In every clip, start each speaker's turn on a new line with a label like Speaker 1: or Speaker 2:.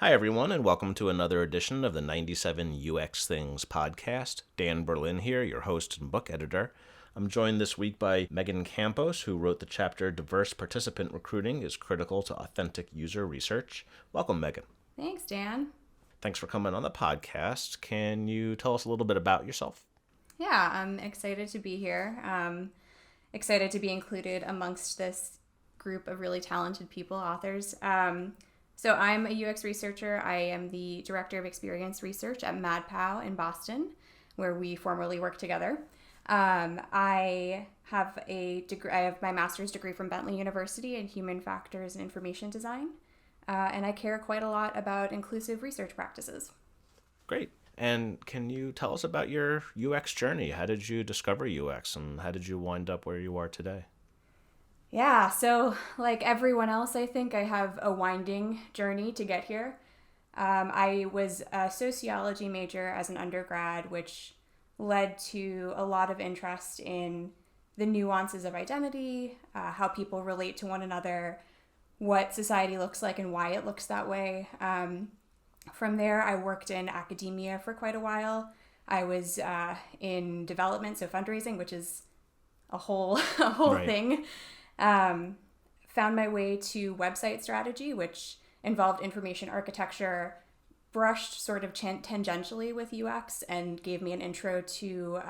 Speaker 1: Hi, everyone, and welcome to another edition of the 97 UX Things podcast. Dan Berlin here, your host and book editor. I'm joined this week by Megan Campos, who wrote the chapter Diverse Participant Recruiting is Critical to Authentic User Research. Welcome, Megan.
Speaker 2: Thanks, Dan.
Speaker 1: Thanks for coming on the podcast. Can you tell us a little bit about yourself?
Speaker 2: Yeah, I'm excited to be here. Excited to be included amongst this group of really talented people, authors. So I'm a UX researcher. I am the Director of Experience Research at MadPow in Boston, where we formerly worked together. I have my master's degree from Bentley University in Human Factors and Information Design, and I care quite a lot about inclusive research practices.
Speaker 1: Great. And can you tell us about your UX journey? How did you discover UX, and how did you wind up where you are today?
Speaker 2: Yeah, so like everyone else, I think I have a winding journey to get here. I was a sociology major as an undergrad, which led to a lot of interest in the nuances of identity, how people relate to one another, what society looks like and why it looks that way. From there, I worked in academia for quite a while. I was in development, so fundraising, which is a whole
Speaker 1: Right.
Speaker 2: thing. Found my way to website strategy, which involved information architecture, brushed sort of tangentially with UX, and gave me an intro to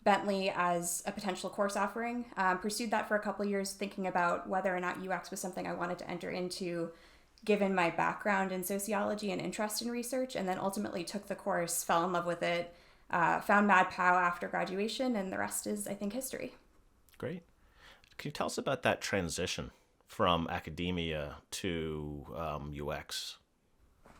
Speaker 2: Bentley as a potential course offering. Pursued that for a couple years, thinking about whether or not UX was something I wanted to enter into, given my background in sociology and interest in research, and then ultimately took the course, fell in love with it, found MadPow after graduation, and the rest is, I think, history.
Speaker 1: Great. Can you tell us about that transition from academia to UX?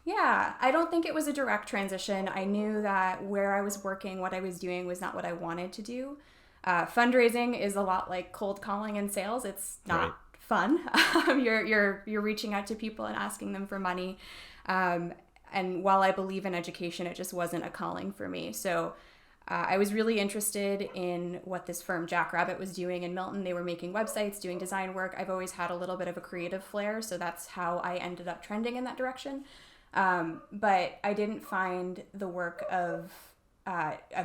Speaker 2: Yeah, I don't think it was a direct transition. I knew that where I was working, what I was doing was not what I wanted to do. Fundraising is a lot like cold calling and sales. It's not
Speaker 1: Right.
Speaker 2: fun. You're reaching out to people and asking them for money. And while I believe in education, it just wasn't a calling for me. So I was really interested in what this firm Jackrabbit was doing in Milton. They were making websites, doing design work. I've always had a little bit of a creative flair, so that's how I ended up trending in that direction. But I didn't find the work of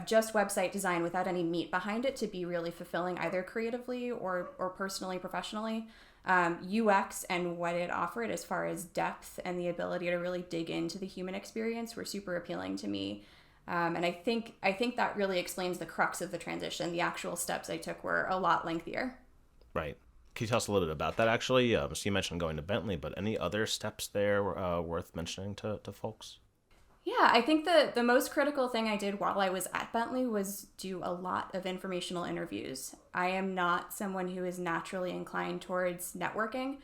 Speaker 2: just website design without any meat behind it to be really fulfilling, either creatively or personally, professionally. UX and what it offered as far as depth and the ability to really dig into the human experience were super appealing to me. And I think that really explains the crux of the transition. The actual steps I took were a lot lengthier.
Speaker 1: Right. Can you tell us a little bit about that, actually? So you mentioned going to Bentley, but any other steps there worth mentioning to folks?
Speaker 2: Yeah, I think the most critical thing I did while I was at Bentley was do a lot of informational interviews. I am not someone who is naturally inclined towards networking,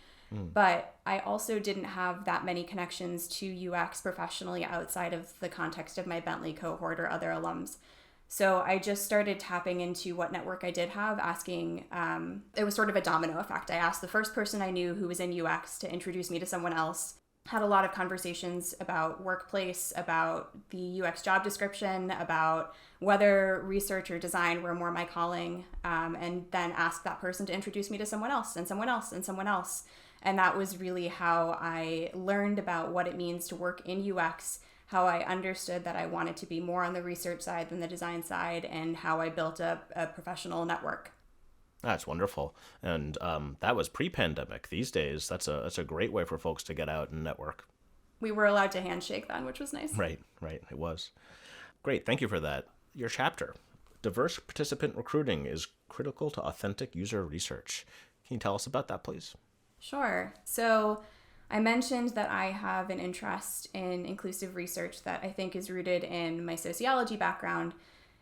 Speaker 2: but I also didn't have that many connections to UX professionally outside of the context of my Bentley cohort or other alums. So I just started tapping into what network I did have, asking, it was sort of a domino effect. I asked the first person I knew who was in UX to introduce me to someone else, had a lot of conversations about workplace, about the UX job description, about whether research or design were more my calling, and then asked that person to introduce me to someone else and someone else and someone else. And that was really how I learned about what it means to work in UX, how I understood that I wanted to be more on the research side than the design side, and how I built up a professional network.
Speaker 1: That's wonderful. And that was pre-pandemic. These days, that's a great way for folks to get out and network.
Speaker 2: We were allowed to handshake then, which was nice.
Speaker 1: Right. It was. Great. Thank you for that. Your chapter, Diverse Participant Recruiting is Critical to Authentic User Research. Can you tell us about that, please?
Speaker 2: Sure. So I mentioned that I have an interest in inclusive research that I think is rooted in my sociology background.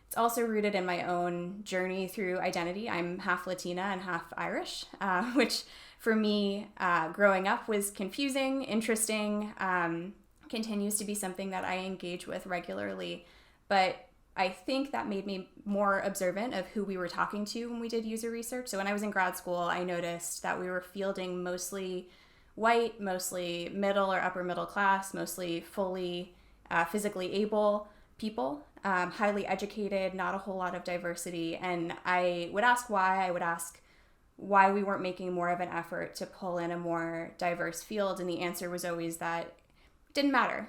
Speaker 2: It's also rooted in my own journey through identity. I'm half Latina and half Irish, which for me, growing up was confusing, interesting, continues to be something that I engage with regularly. But I think that made me more observant of who we were talking to when we did user research. So when I was in grad school, I noticed that we were fielding mostly white, mostly middle or upper middle class, mostly fully physically able people, highly educated, not a whole lot of diversity. And I would ask why. I would ask why we weren't making more of an effort to pull in a more diverse field. And the answer was always that didn't matter.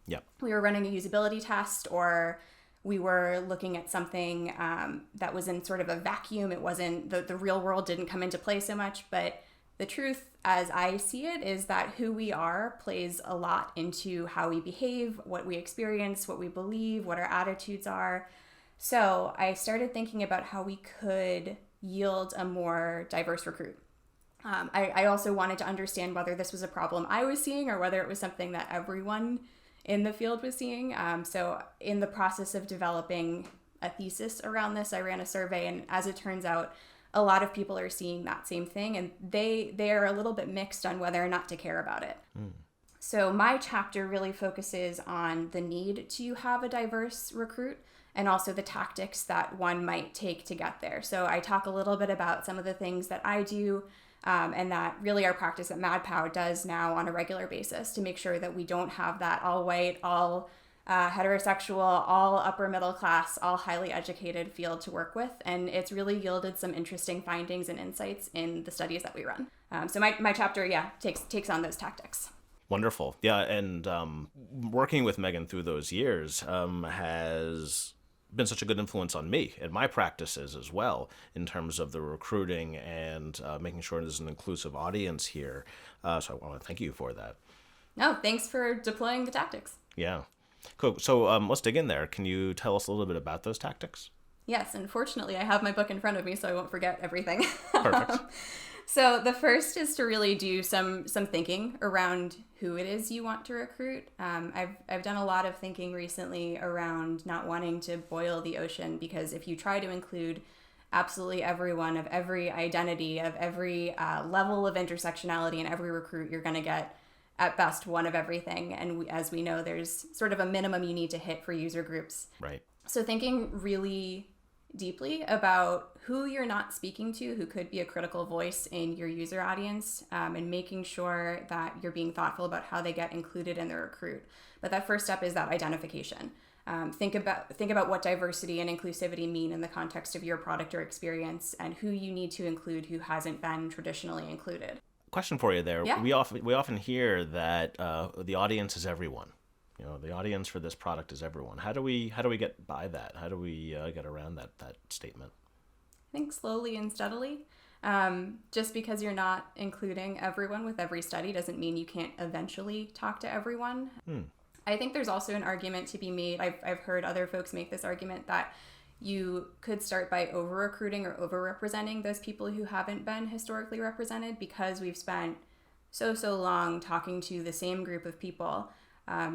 Speaker 1: Yep.
Speaker 2: We were running a usability test, or we were looking at something that was in sort of a vacuum. It wasn't, the real world didn't come into play so much. But the truth, as I see it, is that who we are plays a lot into how we behave, what we experience, what we believe, what our attitudes are. So I started thinking about how we could yield a more diverse recruit. I also wanted to understand whether this was a problem I was seeing or whether it was something that everyone in the field was seeing. So in the process of developing a thesis around this, I ran a survey, and as it turns out, a lot of people are seeing that same thing, and they are a little bit mixed on whether or not to care about it. So my chapter really focuses on the need to have a diverse recruit and also the tactics that one might take to get there. So I talk a little bit about some of the things that I do and that really our practice at MadPow does now on a regular basis to make sure that we don't have that all white, all heterosexual, all upper middle class, all highly educated field to work with. And it's really yielded some interesting findings and insights in the studies that we run. So my chapter, takes on those tactics.
Speaker 1: Wonderful. Yeah, and working with Megan through those years has been such a good influence on me and my practices as well in terms of the recruiting and making sure there's an inclusive audience here. So I want to thank you for that.
Speaker 2: No, thanks for deploying the tactics.
Speaker 1: Yeah. Cool. So let's dig in there. Can you tell us a little bit about those tactics?
Speaker 2: Yes, and fortunately I have my book in front of me so I won't forget everything.
Speaker 1: Perfect.
Speaker 2: So the first is to really do some thinking around who it is you want to recruit. I've done a lot of thinking recently around not wanting to boil the ocean, because if you try to include absolutely everyone of every identity, of every level of intersectionality in every recruit, you're going to get at best one of everything. And as we know, there's sort of a minimum you need to hit for user groups.
Speaker 1: Right.
Speaker 2: So thinking really deeply about who you're not speaking to, who could be a critical voice in your user audience, and making sure that you're being thoughtful about how they get included in the recruit. But that first step is that identification. Think about what diversity and inclusivity mean in the context of your product or experience, and who you need to include who hasn't been traditionally included.
Speaker 1: Question for you there.
Speaker 2: Yeah.
Speaker 1: We often hear that the audience is everyone. You know, the audience for this product is everyone. How do we get by that? How do we get around that statement?
Speaker 2: I think slowly and steadily. Just because you're not including everyone with every study doesn't mean you can't eventually talk to everyone. I think there's also an argument to be made. I've heard other folks make this argument that you could start by over-recruiting or over-representing those people who haven't been historically represented, because we've spent so long talking to the same group of people.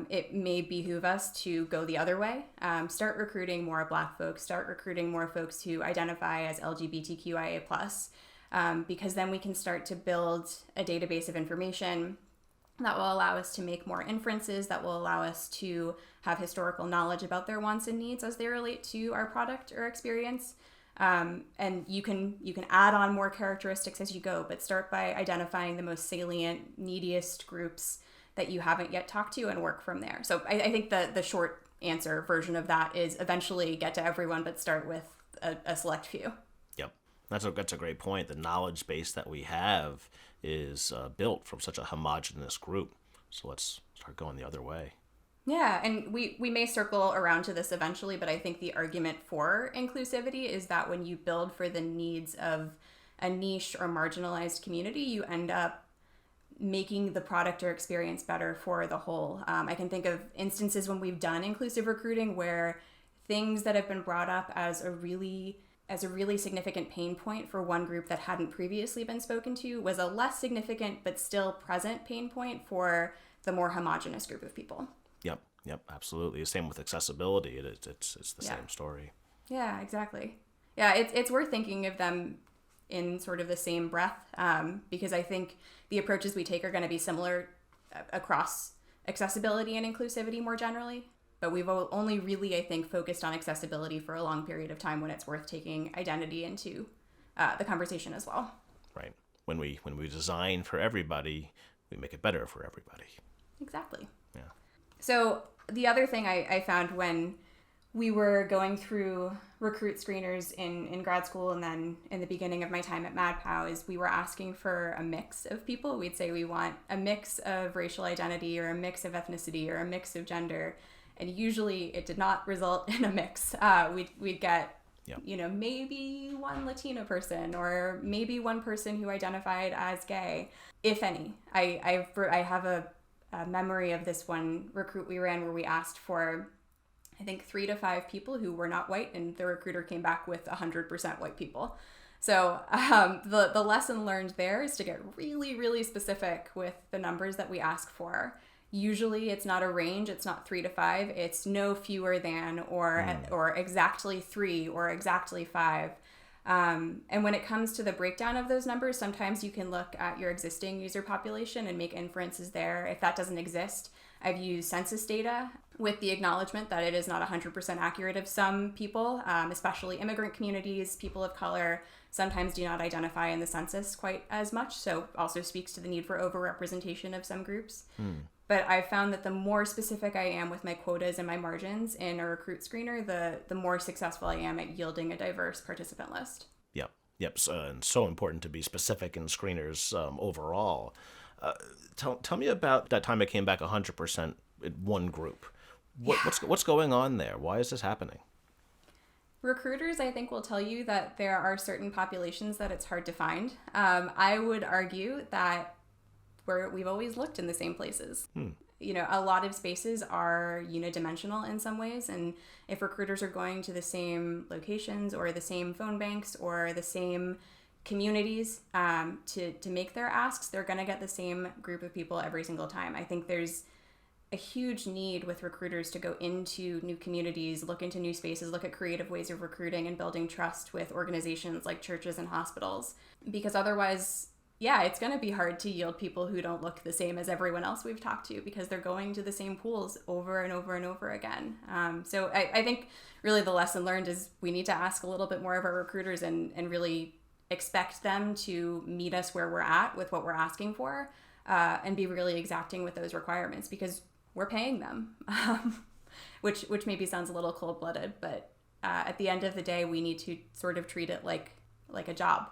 Speaker 2: It may behoove us to go the other way, start recruiting more Black folks, start recruiting more folks who identify as LGBTQIA+, because then we can start to build a database of information that will allow us to make more inferences, that will allow us to have historical knowledge about their wants and needs as they relate to our product or experience. And you can add on more characteristics as you go, but start by identifying the most salient, neediest groups that you haven't yet talked to and work from there. So I think the short answer version of that is eventually get to everyone, but start with a select few.
Speaker 1: Yep. That's a great point. The knowledge base that we have is built from such a homogenous group. So let's start going the other way.
Speaker 2: Yeah, and we may circle around to this eventually, but I think the argument for inclusivity is that when you build for the needs of a niche or marginalized community, you end up making the product or experience better for the whole. I can think of instances when we've done inclusive recruiting where things that have been brought up as a really significant pain point for one group that hadn't previously been spoken to was a less significant but still present pain point for the more homogenous group of people.
Speaker 1: Yep, absolutely. Same with accessibility. It's the same story.
Speaker 2: Yeah, exactly. Yeah, it's worth thinking of them in sort of the same breath, because I think the approaches we take are going to be similar across accessibility and inclusivity more generally. But we've only really, I think, focused on accessibility for a long period of time when it's worth taking identity into the conversation as well.
Speaker 1: Right. When we design for everybody, we make it better for everybody.
Speaker 2: Exactly.
Speaker 1: Yeah.
Speaker 2: So the other thing I found when we were going through recruit screeners in grad school, and then in the beginning of my time at MadPow, is we were asking for a mix of people. We'd say we want a mix of racial identity or a mix of ethnicity or a mix of gender. And usually it did not result in a mix. We'd get, maybe one Latino person or maybe one person who identified as gay, if any. I have a memory of this one recruit we ran where we asked for, I think, 3 to 5 people who were not white, and the recruiter came back with 100% white people. So the lesson learned there is to get really, really specific with the numbers that we ask for. Usually it's not a range, it's not 3 to 5, it's no fewer than or exactly 3 or exactly 5. And when it comes to the breakdown of those numbers, sometimes you can look at your existing user population and make inferences there. If that doesn't exist, I've used census data with the acknowledgement that it is not 100% accurate of some people, especially immigrant communities, people of color, sometimes do not identify in the census quite as much, so also speaks to the need for overrepresentation of some groups. But I found that the more specific I am with my quotas and my margins in a recruit screener, the more successful I am at yielding a diverse participant list.
Speaker 1: Yep. And so important to be specific in screeners overall. Tell me about that time it came back 100% in one group. What's going on there? Why is this happening?
Speaker 2: Recruiters, I think, will tell you that there are certain populations that it's hard to find. I would argue that we've always looked in the same places. A lot of spaces are unidimensional in some ways, and if recruiters are going to the same locations or the same phone banks or the same communities to make their asks, they're going to get the same group of people every single time. I think there's a huge need with recruiters to go into new communities, look into new spaces, look at creative ways of recruiting and building trust with organizations like churches and hospitals, because otherwise, it's going to be hard to yield people who don't look the same as everyone else we've talked to, because they're going to the same pools over and over and over again. So I think really the lesson learned is we need to ask a little bit more of our recruiters and really expect them to meet us where we're at with what we're asking for, and be really exacting with those requirements, because we're paying them, which maybe sounds a little cold-blooded, but at the end of the day, we need to sort of treat it like a job.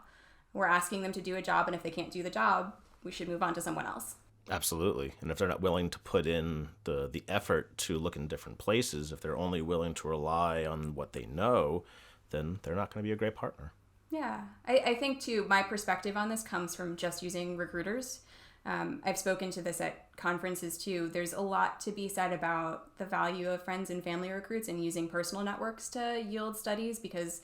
Speaker 2: We're asking them to do a job, and if they can't do the job, we should move on to someone else.
Speaker 1: Absolutely. And if they're not willing to put in the effort to look in different places, if they're only willing to rely on what they know, then they're not going to be a great partner.
Speaker 2: Yeah. I think, too, my perspective on this comes from just using recruiters. I've spoken to this at conferences, too. There's a lot to be said about the value of friends and family recruits and using personal networks to yield studies, because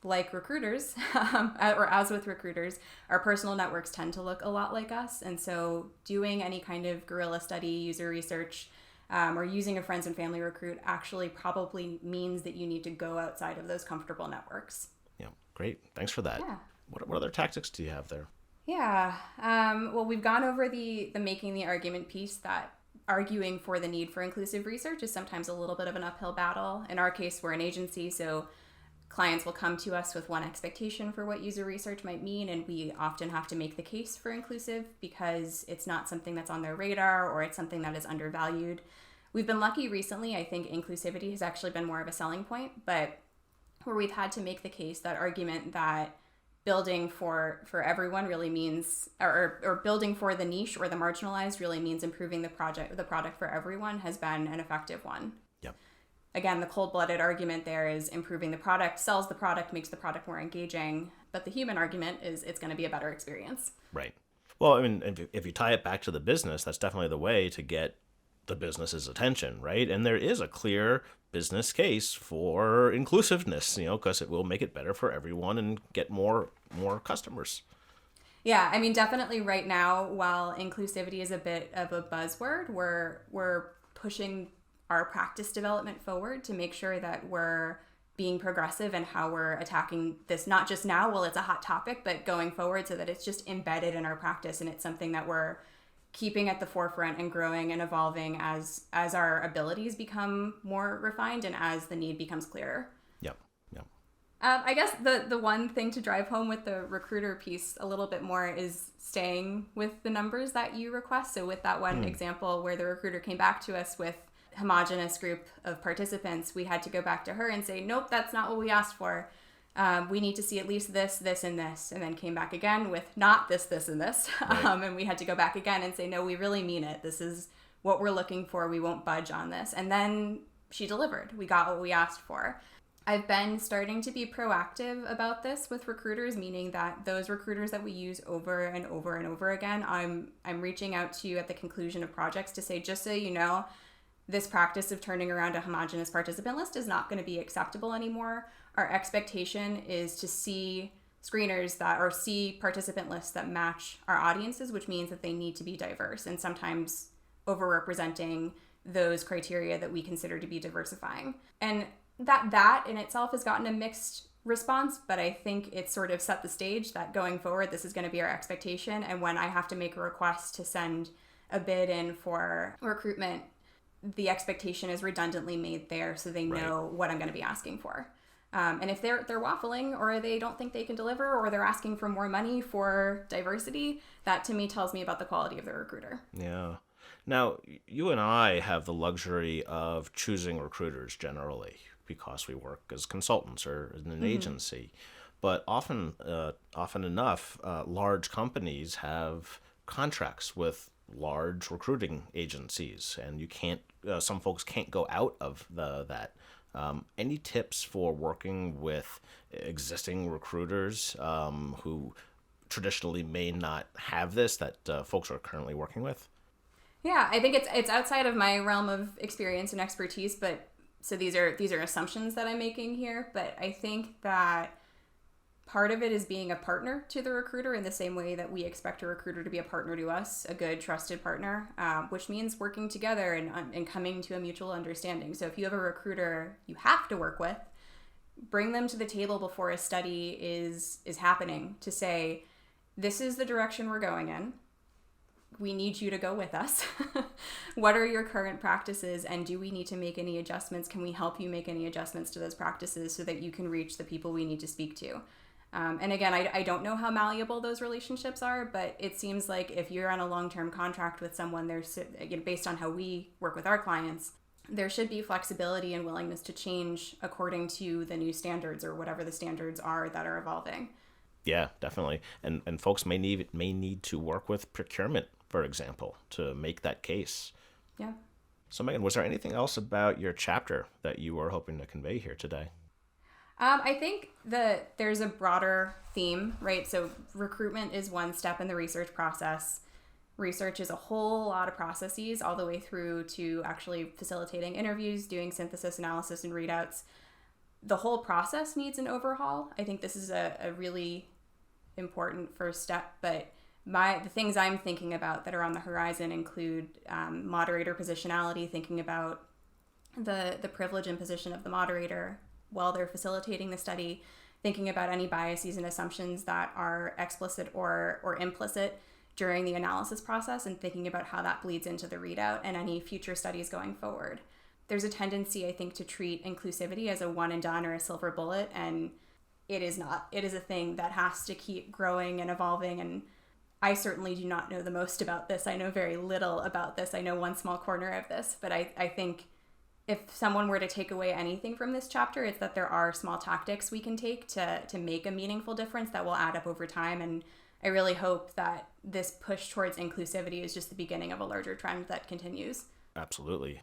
Speaker 2: like recruiters, or as with recruiters, our personal networks tend to look a lot like us. And so doing any kind of guerrilla study, user research, or using a friends and family recruit actually probably means that you need to go outside of those comfortable networks.
Speaker 1: Yeah, great. Thanks for that.
Speaker 2: Yeah.
Speaker 1: What other tactics do you have there?
Speaker 2: Yeah. Well, we've gone over the making the argument piece, that arguing for the need for inclusive research is sometimes a little bit of an uphill battle. In our case, we're an agency, so clients will come to us with one expectation for what user research might mean, and we often have to make the case for inclusive because it's not something that's on their radar, or it's something that is undervalued. We've been lucky recently. I think inclusivity has actually been more of a selling point, but where we've had to make the case, that argument that building for everyone really means, or building for the niche or the marginalized really means improving the product for everyone, has been an effective one.
Speaker 1: Yep.
Speaker 2: Again, the cold-blooded argument there is improving the product, sells the product, makes the product more engaging. But the human argument is it's going to be a better experience.
Speaker 1: Right. Well, I mean, if you tie it back to the business, that's definitely the way to get the business's attention, right? And there is a clear business case for inclusiveness, because it will make it better for everyone and get more customers.
Speaker 2: Yeah, I mean, definitely right now, while inclusivity is a bit of a buzzword, we're pushing our practice development forward to make sure that we're being progressive in how we're attacking this, not just now while it's a hot topic, but going forward, so that it's just embedded in our practice and it's something that we're keeping at the forefront and growing and evolving as our abilities become more refined and as the need becomes clearer.
Speaker 1: Yep.
Speaker 2: I guess the one thing to drive home with the recruiter piece a little bit more is staying with the numbers that you request. So with that one example where the recruiter came back to us with homogenous group of participants, we had to go back to her and say, nope, that's not what we asked for. We need to see at least this, this, and this, and then came back again with not this, this, and this.
Speaker 1: Right.
Speaker 2: And we had to go back again and say, no, we really mean it. This is what we're looking for. We won't budge on this. And then she delivered. We got what we asked for. I've been starting to be proactive about this with recruiters, meaning that those recruiters that we use over and over and over again, I'm reaching out to you at the conclusion of projects to say, just so you know, this practice of turning around a homogenous participant list is not going to be acceptable anymore. Our expectation is to see screeners that, or see participant lists that match our audiences, which means that they need to be diverse and sometimes overrepresenting those criteria that we consider to be diversifying. And that in itself has gotten a mixed response, but I think it's sort of set the stage that going forward, this is going to be our expectation. And when I have to make a request to send a bid in for recruitment, the expectation is redundantly made there so they know what I'm going to be asking for. And if they're waffling or they don't think they can deliver or they're asking for more money for diversity, that to me tells me about the quality of the recruiter.
Speaker 1: Yeah. Now, you and I have the luxury of choosing recruiters generally because we work as consultants or in an agency. But often enough, large companies have contracts with large recruiting agencies, and you can't. Some folks can't go out of that. Any tips for working with existing recruiters who traditionally may not have this that folks are currently working with?
Speaker 2: Yeah, I think it's outside of my realm of experience and expertise, but so these are assumptions that I'm making here. But I think that part of it is being a partner to the recruiter in the same way that we expect a recruiter to be a partner to us, a good, trusted partner, which means working together and coming to a mutual understanding. So if you have a recruiter you have to work with, bring them to the table before a study is happening to say, this is the direction we're going in. We need you to go with us. What are your current practices, and do we need to make any adjustments? Can we help you make any adjustments to those practices so that you can reach the people we need to speak to? And again, I don't know how malleable those relationships are, but it seems like if you're on a long-term contract with someone, there's, again, based on how we work with our clients, there should be flexibility and willingness to change according to the new standards or whatever the standards are that are evolving.
Speaker 1: Yeah, definitely. And folks may need to work with procurement, for example, to make that case.
Speaker 2: Yeah.
Speaker 1: So Megan, was there anything else about your chapter that you were hoping to convey here today?
Speaker 2: I think that there's a broader theme, right? So recruitment is one step in the research process. Research is a whole lot of processes all the way through to actually facilitating interviews, doing synthesis, analysis, and readouts. The whole process needs an overhaul. I think this is a really important first step, but the things I'm thinking about that are on the horizon include moderator positionality, thinking about the privilege and position of the moderator while they're facilitating the study, thinking about any biases and assumptions that are explicit or implicit during the analysis process, and thinking about how that bleeds into the readout and any future studies going forward. There's a tendency, I think, to treat inclusivity as a one and done or a silver bullet, and it is not. It is a thing that has to keep growing and evolving, and I certainly do not know the most about this. I know very little about this. I know one small corner of this, but I think if someone were to take away anything from this chapter, it's that there are small tactics we can take to make a meaningful difference that will add up over time. And I really hope that this push towards inclusivity is just the beginning of a larger trend that continues.
Speaker 1: Absolutely.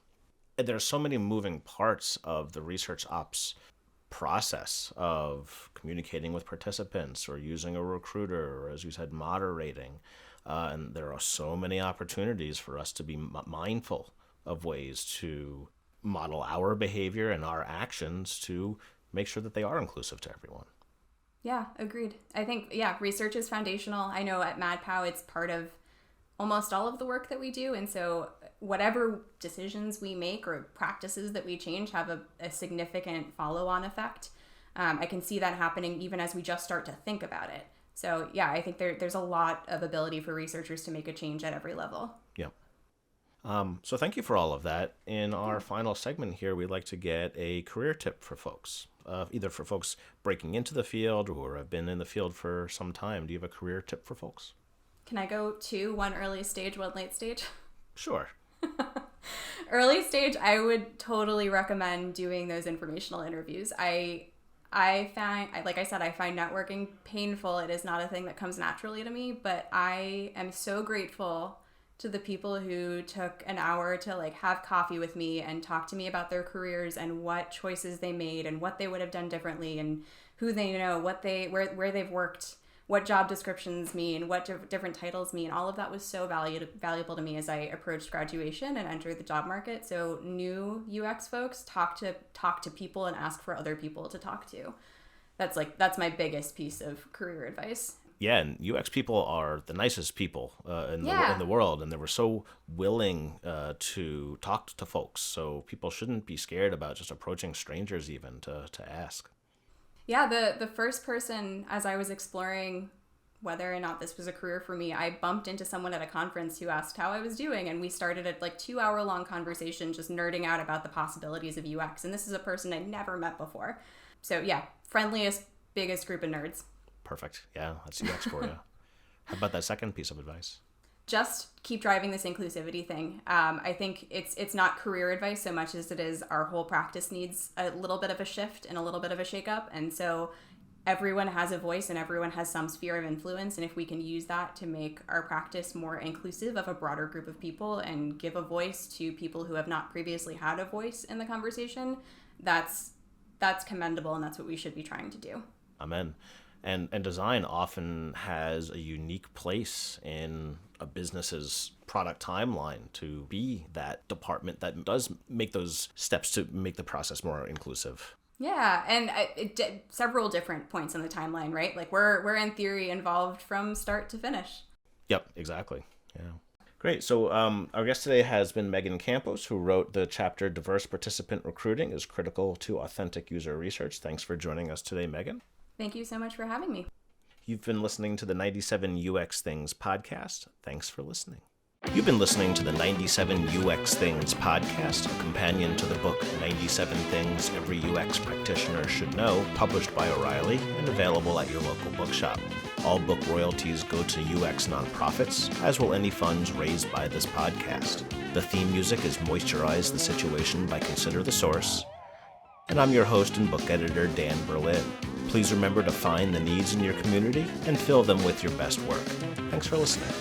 Speaker 1: And there are so many moving parts of the research ops process of communicating with participants or using a recruiter, or as you said, moderating. And there are so many opportunities for us to be mindful of ways to model our behavior and our actions to make sure that they are inclusive to everyone.
Speaker 2: Yeah, agreed. I think, research is foundational. I know at MadPow it's part of almost all of the work that we do. And so whatever decisions we make or practices that we change have a significant follow-on effect. I can see that happening even as we just start to think about it. So yeah, I think there's a lot of ability for researchers to make a change at every level.
Speaker 1: Yeah. So thank you for all of that. In our final segment here, we'd like to get a career tip for folks, either for folks breaking into the field or have been in the field for some time. Do you have a career tip for folks?
Speaker 2: Can I go one early stage, one late stage?
Speaker 1: Sure.
Speaker 2: Early stage, I would totally recommend doing those informational interviews. Like I said, I find networking painful. It is not a thing that comes naturally to me, but I am so grateful to the people who took an hour to like have coffee with me and talk to me about their careers and what choices they made and what they would have done differently and who they know, where they've worked, what job descriptions mean, what different titles mean. All of that was so valuable to me as I approached graduation and entered the job market. So new UX folks talk to people and ask for other people to talk to. That's my biggest piece of career advice.
Speaker 1: Yeah, and UX people are the nicest people in the world, and they were so willing to talk to folks. So people shouldn't be scared about just approaching strangers even to ask.
Speaker 2: Yeah, the first person, as I was exploring whether or not this was a career for me, I bumped into someone at a conference who asked how I was doing, and we started a 2-hour-long conversation just nerding out about the possibilities of UX. And this is a person I'd never met before. So yeah, friendliest, biggest group of nerds.
Speaker 1: Perfect. Yeah, that's UX for you. How about that second piece of advice?
Speaker 2: Just keep driving this inclusivity thing. I think it's not career advice so much as it is our whole practice needs a little bit of a shift and a little bit of a shakeup. And so everyone has a voice and everyone has some sphere of influence. And if we can use that to make our practice more inclusive of a broader group of people and give a voice to people who have not previously had a voice in the conversation, that's commendable, and that's what we should be trying to do.
Speaker 1: Amen. And design often has a unique place in a business's product timeline to be that department that does make those steps to make the process more inclusive.
Speaker 2: Yeah, and several different points in the timeline, right? Like we're in theory involved from start to finish.
Speaker 1: Yep, exactly. Yeah. Great. So our guest today has been Megan Campos, who wrote the chapter Diverse Participant Recruiting is Critical to Authentic User Research. Thanks for joining us today, Megan.
Speaker 2: Thank you so much for having me.
Speaker 1: You've been listening to the 97 UX Things podcast. Thanks for listening. You've been listening to the 97 UX Things podcast, a companion to the book 97 Things Every UX Practitioner Should Know, published by O'Reilly and available at your local bookshop. All book royalties go to UX nonprofits, as will any funds raised by this podcast. The theme music is Moisturize the Situation by Consider the Source. And I'm your host and book editor, Dan Berlin. Please remember to find the needs in your community and fill them with your best work. Thanks for listening.